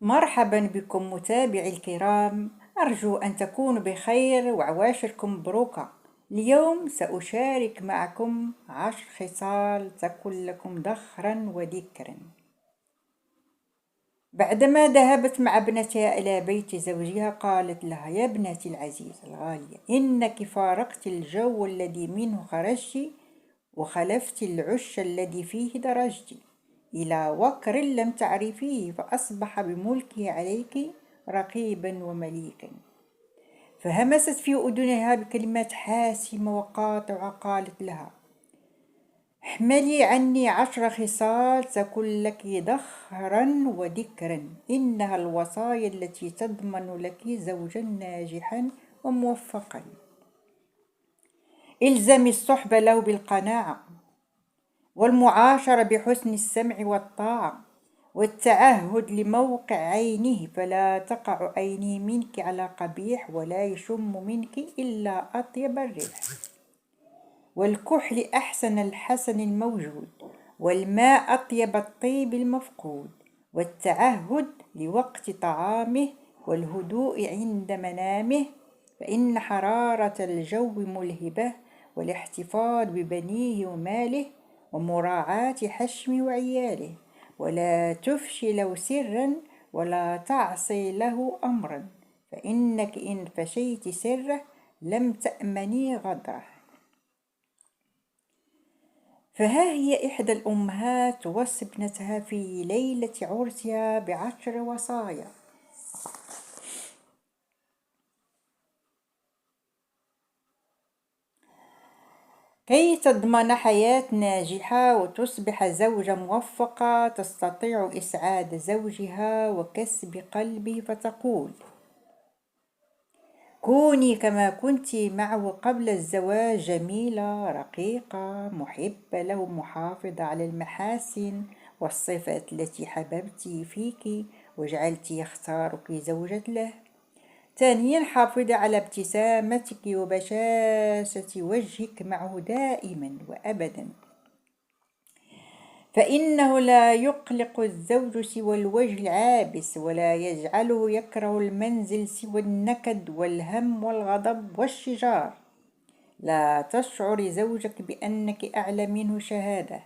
مرحبا بكم متابعي الكرام، أرجو أن تكونوا بخير وعواشركم مبروكة. اليوم سأشارك معكم 10 خصال تكون لكم ذخرا وذكرا. بعدما ذهبت مع ابنتها إلى بيت زوجها قالت لها: يا ابنتي العزيزة الغالية، إنك فارقت الجو الذي منه خرجت وخلفت العش الذي فيه درجت إلى وكر لم تعرفيه، فأصبح بملكه عليك رقيبا ومليكا. فهمست في أذنها بكلمات حاسمة وقاطعة، قالت لها: احملي عني 10 خصال تكن لك ذخرا وذكرا، إنها الوصايا التي تضمن لك زوجا ناجحا وموفقا. الزمي الصحبة له بالقناعة، والمعاشرة بحسن السمع والطاعة، والتعهد لموقع عينه، فلا تقع عيني منك على قبيح، ولا يشم منك إلا أطيب الريح. والكحل أحسن الحسن الموجود، والماء أطيب الطيب المفقود. والتعهد لوقت طعامه، والهدوء عند منامه، فإن حرارة الجو ملهبة، والاحتفاظ ببنيه وماله، ومراعاة حشم وعياله. ولا تفشي له سرا، ولا تعصي له أمرا، فإنك إن فشيت سره لم تأمني غدره. فها هي إحدى الأمهات توصي ابنتها في ليلة عرسها ب10 وصايا كي تضمن حياة ناجحة وتصبح زوجة موفقة تستطيع إسعاد زوجها وكسب قلبه. فتقول: كوني كما كنت معه قبل الزواج، جميلة رقيقة محبة له، محافظة على المحاسن والصفات التي حببت فيك وجعلت يختارك زوجة له. ثانيا، حافظي على ابتسامتك وبشاشة وجهك معه دائما وأبدا، فإنه لا يقلق الزوج سوى الوجه العابس، ولا يجعله يكره المنزل سوى النكد والهم والغضب والشجار. لا تشعر زوجك بأنك أعلى منه شهادة،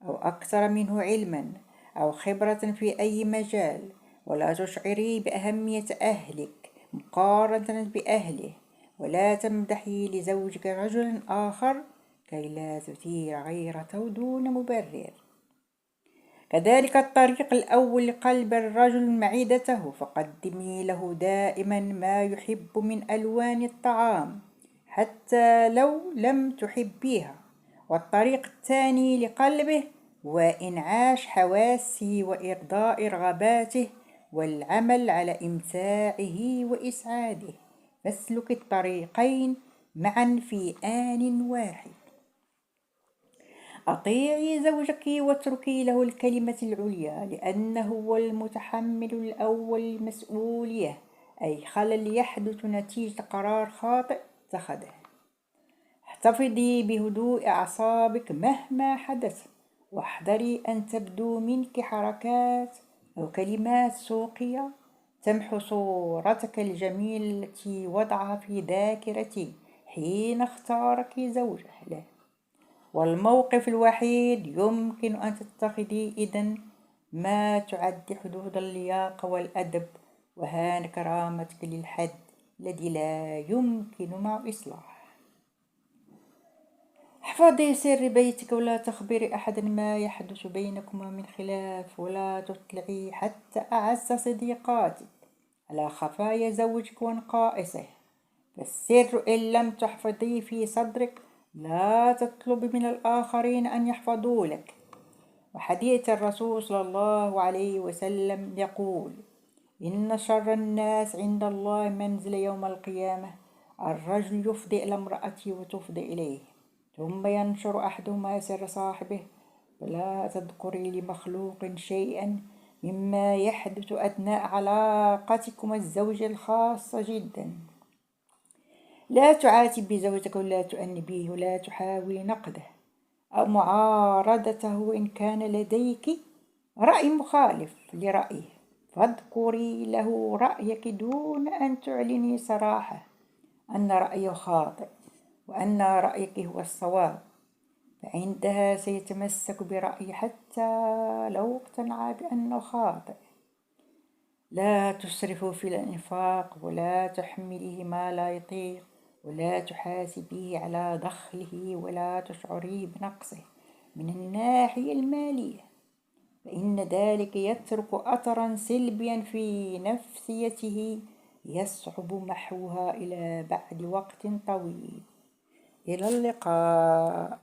أو أكثر منه علما، أو خبرة في أي مجال، ولا تشعري بأهمية أهلك مقارنة بأهله، ولا تمدحي لزوجك رجلا آخر كي لا تثير غيرته دون مبرر. كذلك الطريق الأول لقلب الرجل معدته، فقدمي له دائما ما يحب من ألوان الطعام حتى لو لم تحبيها. والطريق الثاني لقلبه هو إنعاش حواسه وإرضاء رغباته والعمل على إمتاعه وإسعاده، فاسلك الطريقين معا في آن واحد. أطيعي زوجك واتركي له الكلمة العليا، لأنه هو المتحمل الأول المسؤولية أي خلل يحدث نتيجة قرار خاطئ اتخذه. احتفظي بهدوء أعصابك مهما حدث، واحذري أن تبدو منك حركات أو كلمات سوقية تمحو صورتك الجميلة التي وضعها في ذاكرتي حين اختارك زوجة له. والموقف الوحيد يمكن أن تتخذي إذن ما تعد حدود اللياقة والأدب وهان كرامتك للحد الذي لا يمكن مع إصلاح. احفظي سر بيتك، ولا تخبري أحدا ما يحدث بينكما من خلاف، ولا تطلعي حتى أعز صديقاتك على خفايا زوجك ونقائصه. فالسر إن لم تحفظيه في صدرك لا تطلب من الآخرين أن يحفظوا لك. وحديث الرسول صلى الله عليه وسلم يقول: إن شر الناس عند الله منزل يوم القيامة الرجل يفضي إلى امرأته وتفضي إليه، ثم ينشر أحدهما سر صاحبه. فلا تذكري لمخلوق شيئا مما يحدث أثناء علاقتكم الزوجية الخاصة جدا. لا تعاتبي زوجك، ولا تؤنبيه، ولا تحاولي نقده أو معارضته إن كان لديك رأي مخالف لرأيه، فاذكري له رأيك دون أن تعلني صراحة أن رأيه خاطئ وأن رأيك هو الصواب، فعندها سيتمسك برأيي حتى لو اقتنع بأنه خاطئ. لا تسرفوا في الإنفاق ولا تحمليه ما لا يطيق ولا تحاسبيه على دخله ولا تشعريه بنقصه من الناحية المالية، فإن ذلك يترك أثرا سلبيا في نفسيته يصعب محوها إلى بعد وقت طويل. إلى اللقاء.